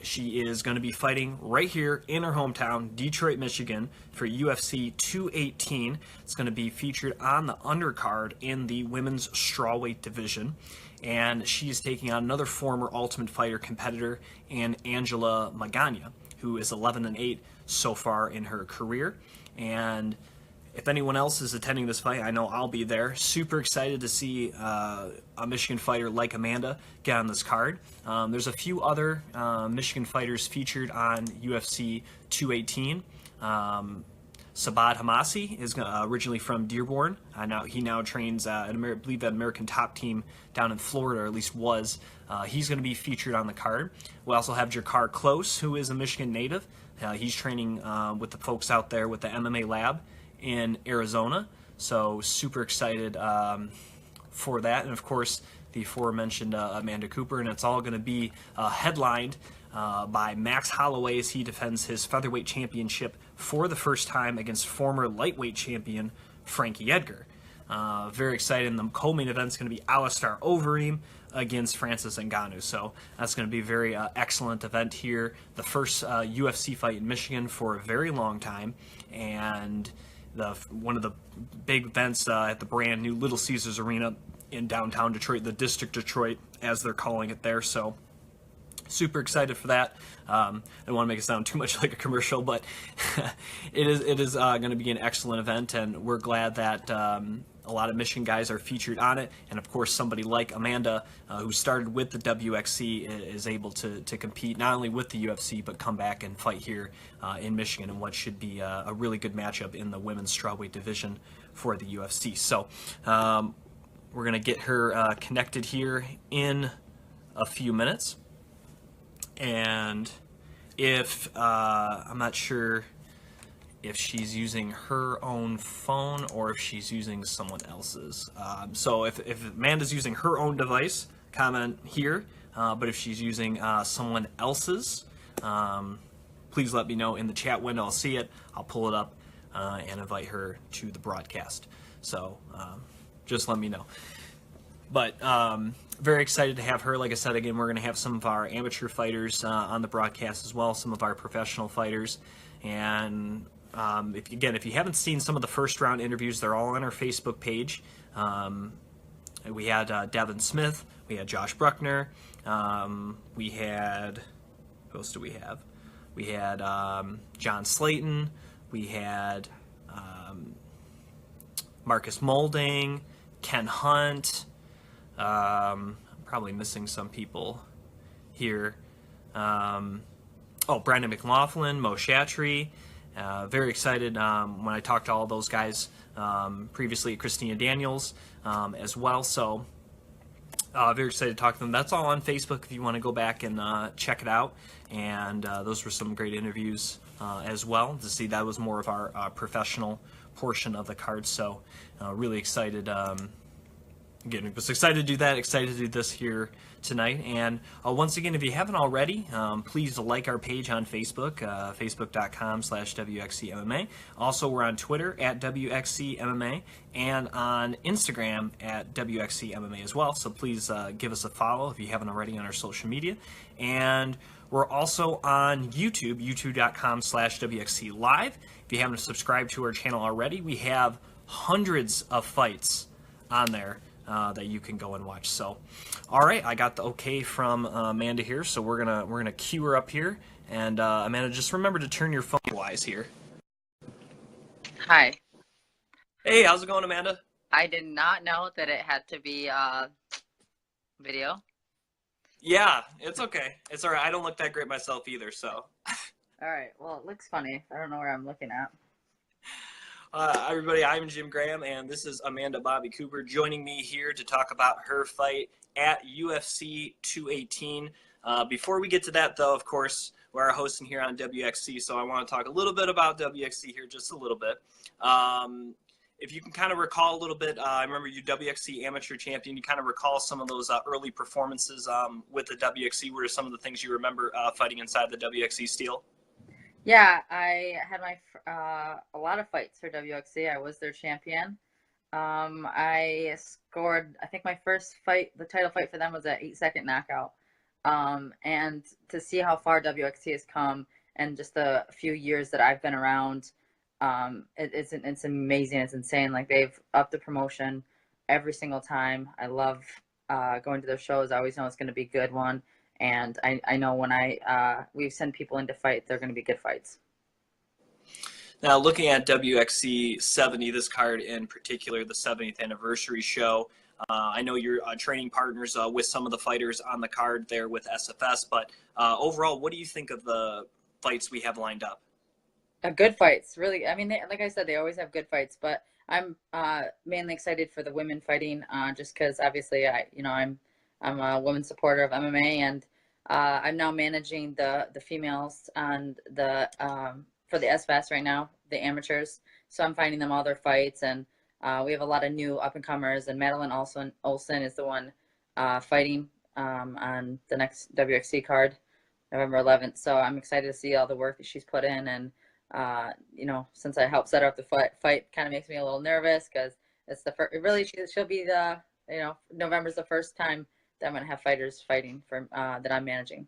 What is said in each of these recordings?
she is going to be fighting right here in her hometown, Detroit, Michigan, for UFC 218. It's going to be featured on the undercard in the women's strawweight division. And she's taking on another former Ultimate Fighter competitor, and Angela Magana, who is 11-8 so far in her career. And if anyone else is attending this fight, I know I'll be there. Super excited to see a Michigan fighter like Amanda get on this card. There's a few other Michigan fighters featured on UFC 218. Sabad Hamasi is originally from Dearborn. He now trains at, I believe, that American Top Team down in Florida, or at least was. He's going to be featured on the card. We also have Jakar Close, who is a Michigan native. He's training with the folks out there with the MMA Lab in Arizona. So super excited for that. And of course, the aforementioned Amanda Cooper. And it's all going to be headlined by Max Holloway as he defends his featherweight championship for the first time against former lightweight champion Frankie Edgar. Very excited. And the co-main event is going to be Alistair Overeem against Francis Ngannou. So that's going to be a very excellent event here. The first UFC fight in Michigan for a very long time, and one of the big events at the brand new Little Caesars Arena in downtown Detroit, the District Detroit, as they're calling it there. So super excited for that. I don't want to make it sound too much like a commercial, but it is going to be an excellent event, and we're glad that a lot of Michigan guys are featured on it. And of course, somebody like Amanda, who started with the WXC, is able to compete not only with the UFC, but come back and fight here in Michigan in what should be a really good matchup in the women's strawweight division for the UFC. So we're going to get her connected here in a few minutes. And if I'm not sure if she's using her own phone or if she's using someone else's. So if Amanda's using her own device, comment here. But if she's using someone else's, please let me know in the chat window. I'll see it. I'll pull it up and invite her to the broadcast. So just let me know. But very excited to have her. Like I said, again, we're going to have some of our amateur fighters on the broadcast as well, some of our professional fighters. And if you haven't seen some of the first round interviews, they're all on our Facebook page. We had Devin Smith, we had Josh Bruckner, we had, who else do we have? We had John Slayton, we had Marcus Molding, Ken Hunt. I'm probably missing some people here. Brandon McLaughlin, Mo Shatry. Very excited when I talked to all those guys previously, Christina Daniels as well. So very excited to talk to them. That's all on Facebook if you want to go back and check it out. And those were some great interviews as well. To see that was more of our professional portion of the card. So really excited. Again, was excited to do that, excited to do this here tonight. And once again, if you haven't already, please like our page on Facebook, facebook.com/WXCMMA. Also, we're on Twitter at WXCMMA and on Instagram at WXCMMA as well. So please give us a follow if you haven't already on our social media. And we're also on YouTube, youtube.com/WXC Live. If you haven't subscribed to our channel already, we have hundreds of fights on there that you can go and watch. So, all right, I got the okay from Amanda here, so we're gonna queue her up here. And Amanda, just remember to turn your phone wise here. Hi. Hey, how's it going, Amanda? I did not know that it had to be video. Yeah, it's okay. It's all right. I don't look that great myself either, so. All right. Well, it looks funny. I don't know where I'm looking at. Everybody, I'm Jim Graham, and this is Amanda Bobby Cooper joining me here to talk about her fight at UFC 218. Before we get to that, though, of course, we're hosting here on WXC, so I want to talk a little bit about WXC here, just a little bit. If you can kind of recall a little bit, I remember you WXC amateur champion. You kind of recall some of those early performances with the WXC. What are some of the things you remember fighting inside the WXC steel? Yeah, I had a lot of fights for WXC. I was their champion. I scored, I think my first fight, the title fight for them was an 8-second knockout. And to see how far WXT has come and just the few years that I've been around, it's amazing. It's insane. Like they've upped the promotion every single time. I love going to their shows. I always know it's going to be a good one. And I know when we send people in to fight, they're going to be good fights. Now, looking at WXC 70, this card in particular, the 70th anniversary show, I know you're training partners with some of the fighters on the card there with SFS, but overall, what do you think of the fights we have lined up? Good fights, really. I mean, like I said, they always have good fights, but I'm mainly excited for the women fighting, just because obviously I'm a woman supporter of MMA, and I'm now managing the females on the for the SFS right now, the amateurs. So I'm finding them all their fights, and we have a lot of new up and comers. And Madeline Olson is the one fighting on the next WXC card, November 11th. So I'm excited to see all the work that she's put in, and since I helped set up the fight kind of makes me a little nervous because it's the first. Really, she'll be the November's the first time that I'm gonna have fighters fighting for that I'm managing.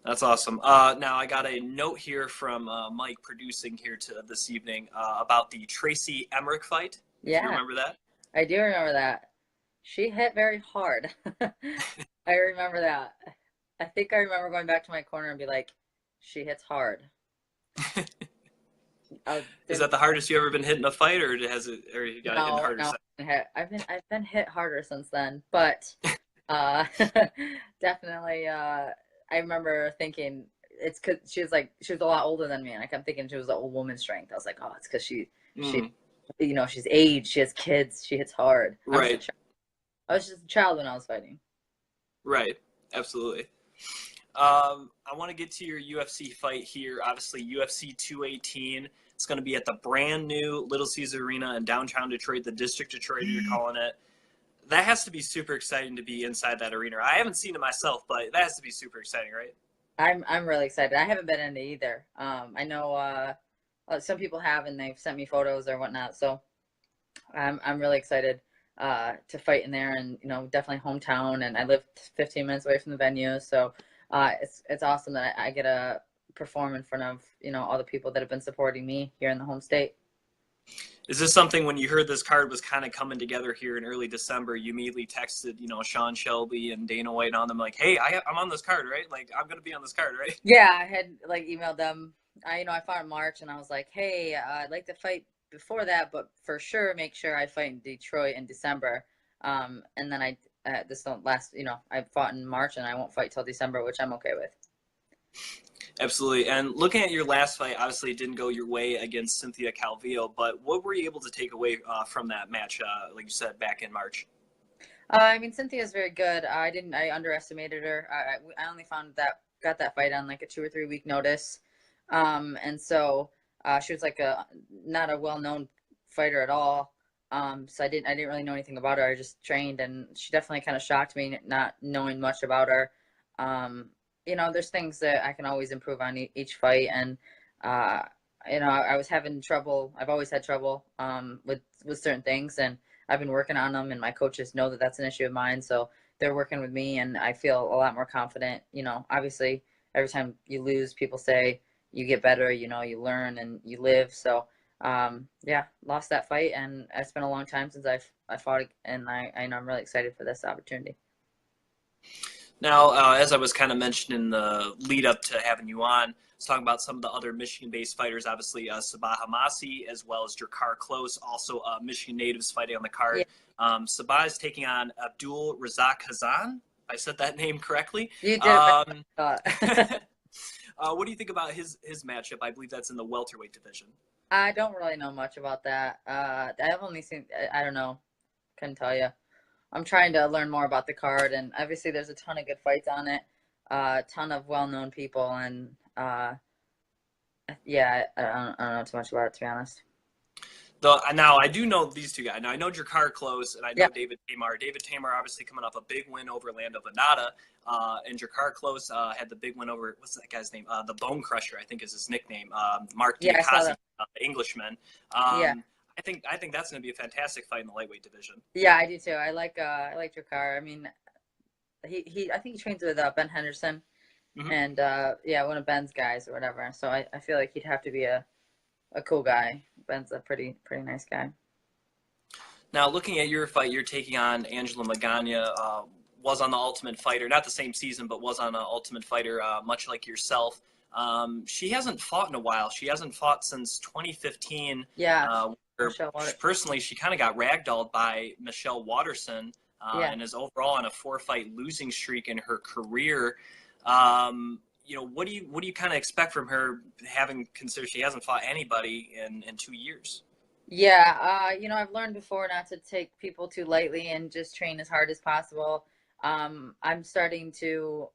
That's awesome. Now I got a note here from Mike producing here to this evening about the Tracy Emmerich fight. Yeah, Do you remember that? I do remember that. She hit very hard. I remember that. I think I remember going back to my corner and be like, she hits hard. Is that the hardest you ever been hit in a fight, or or you got hit harder? No. I've been hit harder since then, but definitely. I remember thinking it's because she was a lot older than me, and I kept thinking she was an old woman strength. I was like, oh, it's because she's aged, she has kids, she hits hard. Right. I was just a child when I was fighting. Right. Absolutely. I want to get to your UFC fight here. Obviously, UFC 218. It's going to be at the brand new Little Caesar Arena in downtown Detroit, the District Detroit, you're calling it. That has to be super exciting to be inside that arena. I haven't seen it myself, but that has to be super exciting, right? I'm really excited. I haven't been in it either. I know some people have, and they've sent me photos or whatnot. So I'm really excited to fight in there, and definitely hometown. And I live 15 minutes away from the venue, so it's awesome that I get to perform in front of all the people that have been supporting me here in the home state. Is this something, when you heard this card was kind of coming together here in early December, you immediately texted, Sean Shelby and Dana White on them like, hey, I'm on this card, right? Like, I'm going to be on this card, right? Yeah, I had emailed them. I fought in March, and I was like, hey, I'd like to fight before that, but for sure, make sure I fight in Detroit in December. And then this don't last, I fought in March, and I won't fight till December, which I'm okay with. Absolutely. And looking at your last fight, obviously it didn't go your way against Cynthia Calvillo, but what were you able to take away from that match, like you said, back in March? I mean, Cynthia's very good. I underestimated her. I only got that fight on like a 2 or 3 week notice. And so she was not a well-known fighter at all. So I didn't really know anything about her. I just trained, and she definitely kind of shocked me not knowing much about her. There's things that I can always improve on each fight. And, I was having trouble. I've always had trouble with certain things, and I've been working on them, and my coaches know that that's an issue of mine. So they're working with me, and I feel a lot more confident. Obviously, every time you lose, people say you get better, you learn and you live. So, lost that fight, and it's been a long time since I fought, and I know I'm really excited for this opportunity. Now, as I was kind of mentioning in the lead up to having you on, let's talk about some of the other Michigan-based fighters. Obviously, Sabah Hamasi, as well as Drakkar Klose, also Michigan natives fighting on the card. Yeah. Sabah is taking on Abdul Razak Hazan. I said that name correctly. You did. What do you think about his matchup? I believe that's in the welterweight division. I don't really know much about that. I've only seen. I don't know. Couldn't tell you. I'm trying to learn more about the card, and obviously there's a ton of good fights on it, a ton of well-known people, and I don't know too much about it, to be honest. Now, I do know these two guys. Now, I know Drakkar Klose, and I know David Tamar. David Tamar obviously coming off a big win over Lando Venata, and Drakkar Klose had the big win over, what's that guy's name? The Bone Crusher, I think is his nickname. Mark Diakazi, Englishman. I think that's going to be a fantastic fight in the lightweight division. Yeah, I do too. I like Drakkar. I mean, he I think he trains with Ben Henderson, Hmm. and yeah, one of Ben's guys or whatever. So I feel like he'd have to be a cool guy. Ben's a pretty nice guy. Now, looking at your fight, you're taking on Angela Magana. Was on the Ultimate Fighter, not the same season, but was on the Ultimate Fighter, much like yourself. She hasn't fought in a while. She hasn't fought since 2015. Yeah, Where Michelle Water. personally, she kind of got ragdolled by Michelle Watterson, Yeah. and is overall on a 4-fight losing streak in her career. What do you kind of expect from her, having considered she hasn't fought anybody in 2 years? Yeah, I've learned before not to take people too lightly and just train as hard as possible. I'm starting to,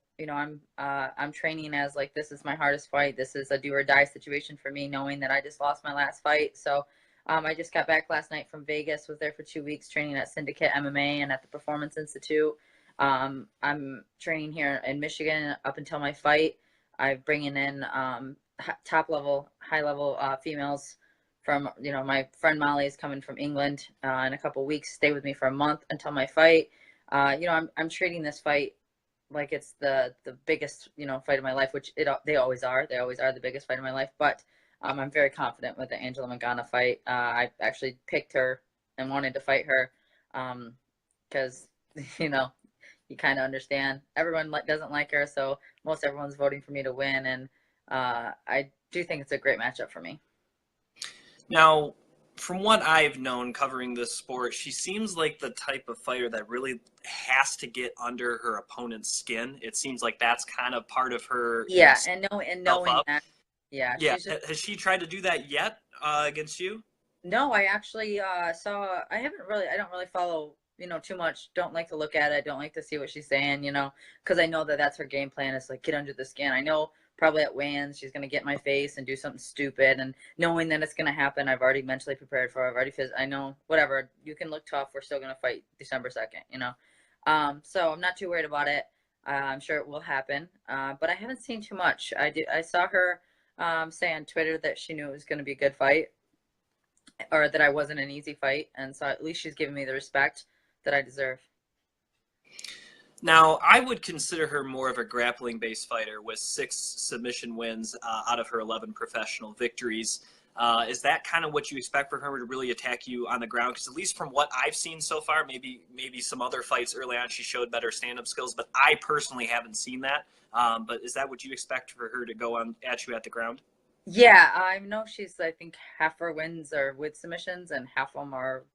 I'm training as like this is my hardest fight. This is a do or die situation for me, knowing that I just lost my last fight. So, I just got back last night from Vegas. Was there for 2 weeks training at Syndicate MMA and at the Performance Institute. I'm training here in Michigan up until my fight. I'm bringing in top level, high level females from my friend Molly is coming from England in a couple weeks. Stay with me for a month until my fight. I'm treating this fight like it's the biggest fight of my life, which they always are. They always are the biggest fight of my life. But I'm very confident with the Angela Magana fight. I actually picked her and wanted to fight her because you kind of understand everyone doesn't like her, so most everyone's voting for me to win, and I do think it's a great matchup for me. Now, from what I've known covering this sport, she seems like the type of fighter that really has to get under her opponent's skin. It seems like that's kind of part of her, Yeah, and self knowing up. that, yeah, Yeah, she's just has she tried to do that yet against you? no. I actually saw. I don't really follow too much. Don't like to look at it. Don't like to see what she's saying. Because I know that that's her game plan. Is like get under the skin. I know probably at weigh-ins she's gonna get in my face and do something stupid. And knowing that it's gonna happen, I've already mentally prepared for it. I've already I know whatever. You can look tough. We're still gonna fight December 2nd. So I'm not too worried about it. I'm sure it will happen. But I haven't seen too much. I saw her say on Twitter that she knew it was going to be a good fight, or that I wasn't an easy fight, and so at least she's giving me the respect that I deserve. Now, I would consider her more of a grappling based fighter with 6 submission wins out of her 11 professional victories. Is that kind of what you expect from her, to really attack you on the ground? Because at least from what I've seen so far, maybe some other fights early on she showed better stand up skills, but I personally haven't seen that. But is that what you expect for her to go on at you at the ground? Yeah, I know I think half her wins are with submissions and half of them are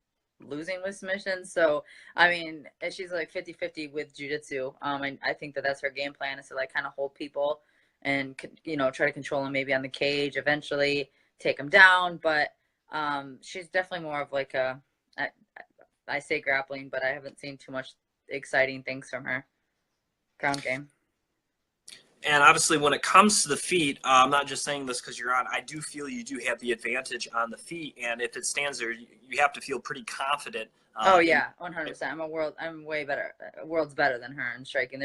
losing with submissions. So, I mean, she's like 50-50 with jujitsu. And I think that that's her game plan, is to like kind of hold people and, try to control them maybe on the cage, eventually take them down. But she's definitely more of like I, I say grappling, but I haven't seen too much exciting things from her ground game. And obviously, when it comes to the feet, I'm not just saying this because you're on. I do feel you do have the advantage on the feet, and if it stands there, you have to feel pretty confident. Oh In yeah, 100%. I'm way better. World's better than her in striking.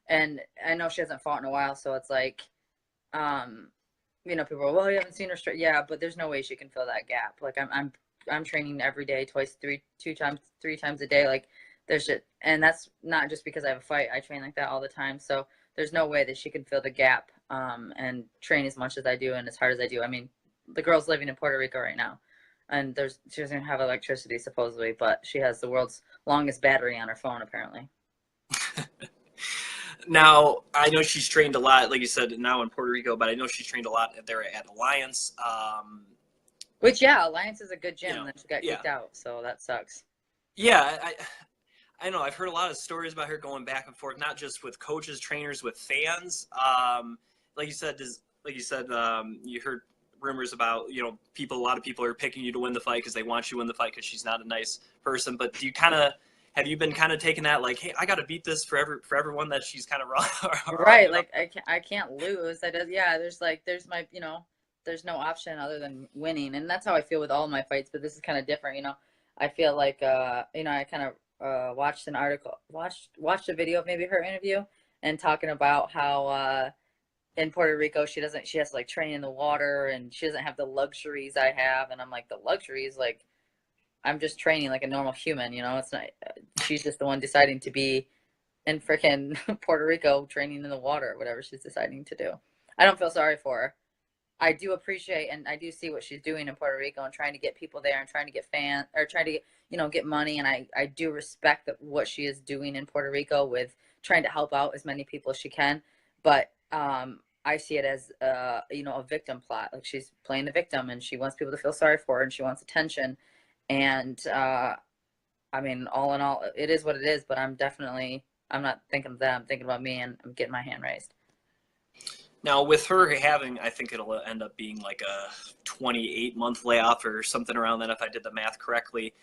And I know she hasn't fought in a while, so it's like, um, people are, well, you haven't seen her strike. Yeah, but there's no way she can fill that gap. Like I'm training every day, twice, two times, 3 times a day. Like there's just, and that's not just because I have a fight. I train like that all the time. So there's no way that she can fill the gap, and train as much as I do and as hard as I do. I mean, the girl's living in Puerto Rico right now, and she doesn't have electricity supposedly, but she has the world's longest battery on her phone apparently. Now, I know she's trained a lot, like you said, now in Puerto Rico, but I know she's trained a lot there at Alliance. Which, yeah, Alliance is a good gym, and then she got Yeah, kicked out, so that sucks. yeah. I know I've heard a lot of stories about her going back and forth, not just with coaches, trainers, with fans. Like you said, you heard rumors about people. A lot of people are picking you to win the fight because they want you to win the fight because she's not a nice person. But do you kind of have you been kind of taking that like, hey, I got to beat this for everyone that she's kind of Right, like I can't lose. Yeah, there's my there's no option other than winning, and that's how I feel with all my fights. But this is kind of different. I feel like I kind of watched an article, watched a video of maybe her interview and talking about how in Puerto Rico she has to like train in the water and she doesn't have the luxuries I have, and I'm like, the luxuries, like I'm just training like a normal human. It's not, she's just the one deciding to be in freaking Puerto Rico training in the water or whatever she's deciding to do. I don't feel sorry for her. I do appreciate and I do see what she's doing in Puerto Rico and trying to get people there and trying to get fans or trying to get, get money. And I do respect what she is doing in Puerto Rico with trying to help out as many people as she can. But I see it as a victim plot. Like she's playing the victim and she wants people to feel sorry for her and she wants attention. And I mean, all in all, it is what it is. But I'm not thinking of that. I'm thinking about me and I'm getting my hand raised. Now, with her having, I think it'll end up being like a 28-month layoff or something around that, if I did the math correctly.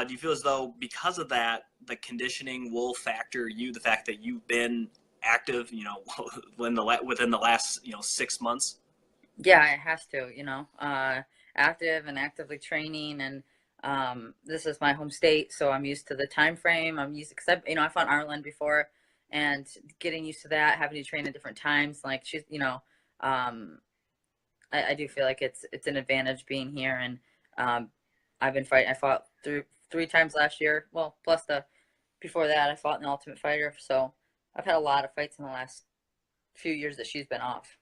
Do you feel as though because of that, the conditioning will factor the fact that you've been active, within the last, 6 months? Yeah, it has to, active and actively training. And this is my home state, so I'm used to the time frame. I'm used, except, I fought Ireland before and getting used to that, having to train at different times. Like she's, I do feel like it's an advantage being here. And I've been fighting. I fought three times last year. Well, plus before that, I fought in the Ultimate Fighter. So I've had a lot of fights in the last few years that she's been off.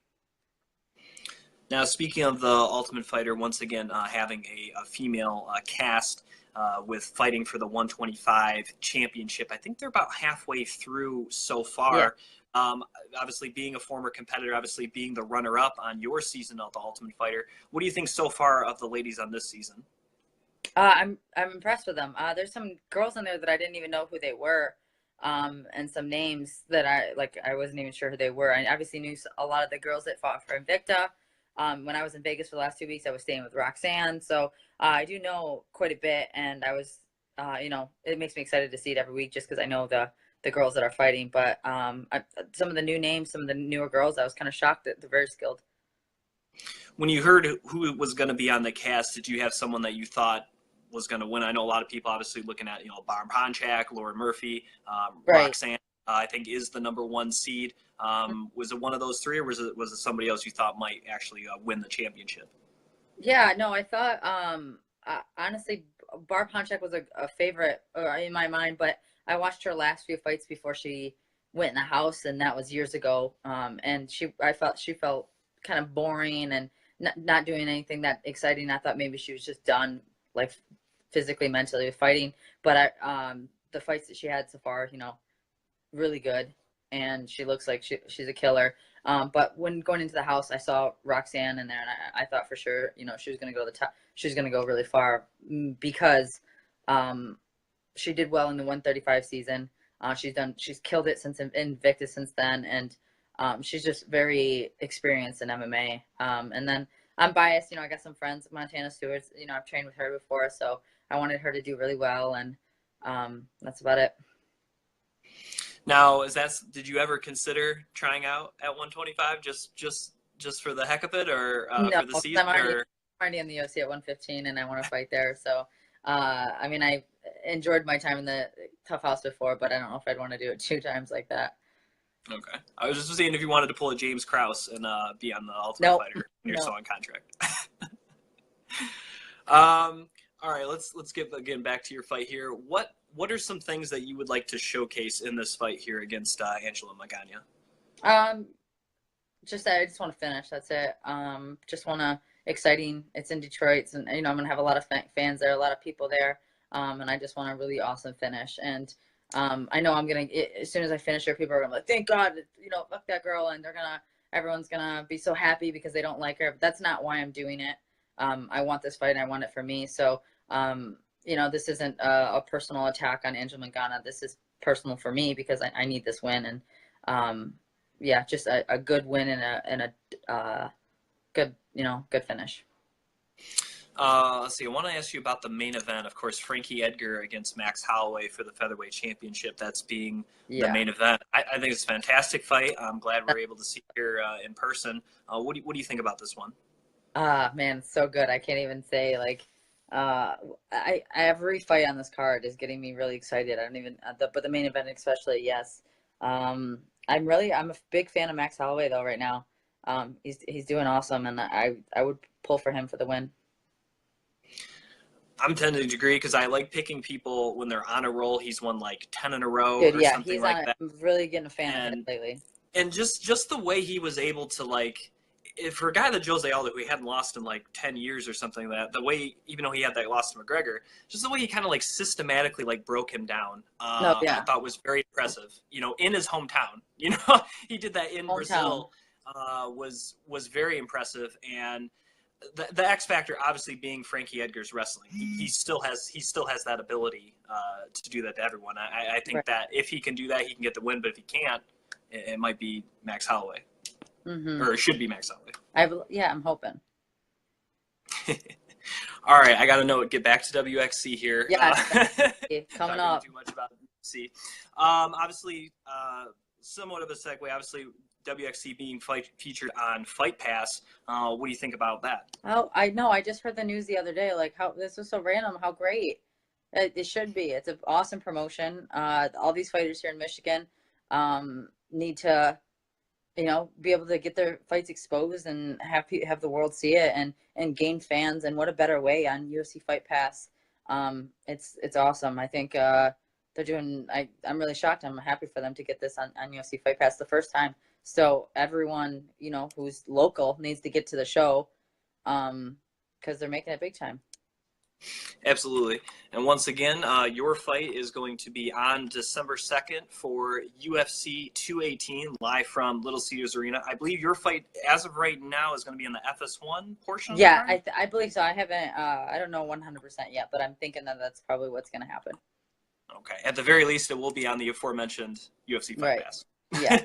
Now, speaking of the Ultimate Fighter, once again, having a female cast with fighting for the 125 championship, I think they're about halfway through so far. Yeah. Obviously, being a former competitor, obviously being the runner-up on your season of the Ultimate Fighter, what do you think so far of the ladies on this season? I'm impressed with them. There's some girls in there that I didn't even know who they were, and some names that I wasn't even sure who they were. I obviously knew a lot of the girls that fought for Invicta. When I was in Vegas for the last 2 weeks, I was staying with Roxanne, so I do know quite a bit. And I was, it makes me excited to see it every week just because I know the girls that are fighting. But some of the new names, some of the newer girls, I was kind of shocked that they're very skilled. When you heard who was going to be on the cast, did you have someone that you thought was going to win? I know a lot of people obviously looking at, Barb Honchak, Lauren Murphy, Right. Roxanne, I think is the number one seed. Was it one of those three, or was it somebody else you thought might actually win the championship? Yeah, no, I thought, honestly, Barb Honchak was a favorite in my mind, but I watched her last few fights before she went in the house, and that was years ago. And I felt she felt kind of boring and not doing anything that exciting. I thought maybe she was just done, like physically, mentally with fighting. But the fights that she had so far, really good, and she looks like she's a killer. But when going into the house, I saw Roxanne in there, and I thought for sure, she was going to go to the top. She was going to go really far because she did well in the 135 season. She's killed it since Invicta since then, and she's just very experienced in MMA. And then I'm biased, I got some friends, Montana Stewart's, I've trained with her before, so I wanted her to do really well, and that's about it. Now, did you ever consider trying out at 125 just for the heck of it, or No, for the season? I'm already in the UFC at 115, and I want to fight there. So, I mean, I enjoyed my time in the Tough House before, but I don't know if I'd want to do it 2 times like that. Okay, I was just seeing if you wanted to pull a James Krause and be on the Ultimate Fighter when you're still on contract. All right, let's get again back to your fight here. What are some things that you would like to showcase in this fight here against Angela Magana? I just want to finish. That's it. Just want to exciting. It's in Detroit, and I'm gonna have a lot of fans there, a lot of people there, and I just want a really awesome finish. And I know I'm gonna as soon as I finish her, people are gonna be like, thank God, fuck that girl, and everyone's gonna be so happy because they don't like her. But that's not why I'm doing it. I want this fight, and I want it for me. So this isn't a personal attack on Angela Magana. This is personal for me because I need this win. And just a good win and a good, good finish. Let's see. I want to ask you about the main event. Of course, Frankie Edgar against Max Holloway for the featherweight championship. That's being the main event. I think it's a fantastic fight. I'm glad we're able to see here in person. What do you think about this one? Man, it's so good. I can't even say every fight on this card is getting me really excited. I don't even, but the main event especially, yes. I'm a big fan of Max Holloway though right now. He's doing awesome, and I would pull for him for the win. I'm tending to agree because I like picking people when they're on a roll. He's won like 10 in a row Dude, or yeah, something he's like on it. that. I'm really getting a fan of him And lately. just the way he was able to like, if for a guy that Jose Aldo, who he hadn't lost in like 10 years or something, that the way, even though he had that loss to McGregor, just the way he kind of like systematically like broke him down, No, I yeah, thought was very impressive. You know, in his hometown, you know, he did that in hometown. Brazil, was very impressive. And the X factor, obviously, being Frankie Edgar's wrestling, he still has that ability to do that to everyone. I Right. think that if he can do that, he can get the win. But if he can't, it might be Max Holloway, Mm-hmm. or it should be Max Holloway. Yeah, I'm hoping. All right, I got to know it. Get back to WXC here. Yeah, Not coming going up. too much about UFC. Obviously, somewhat of a segue. Obviously, WXC being featured on Fight Pass. What do you think about that? Oh, I know. I just heard the news the other day. Like, how this was so random. How great it should be. It's an awesome promotion. All these fighters here in Michigan need to, be able to get their fights exposed and have the world see it and gain fans. And what a better way on UFC Fight Pass. It's awesome. I think they're doing. I'm really shocked. I'm happy for them to get this on UFC Fight Pass the first time. So everyone, who's local needs to get to the show, because they're making it big time. Absolutely. And once again, your fight is going to be on December 2nd for UFC 218, live from Little Caesars Arena. I believe your fight, as of right now, is going to be in the FS1 portion of the Yeah, card? I believe so. I haven't. I don't know 100% yet, but I'm thinking that that's probably what's going to happen. Okay. At the very least, it will be on the aforementioned UFC Fight Right. Pass. Yeah.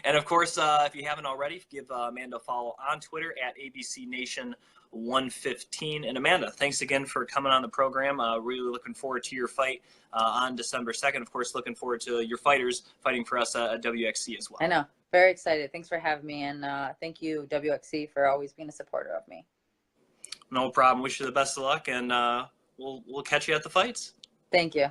And of course, if you haven't already, give Amanda a follow on Twitter at ABC Nation 115. And Amanda, thanks again for coming on the program. Really looking forward to your fight on December 2nd. Of course, looking forward to your fighters fighting for us at WXC as well. I know. Very excited. Thanks for having me, and thank you, WXC, for always being a supporter of me. No problem. Wish you the best of luck, and we'll catch you at the fights. Thank you.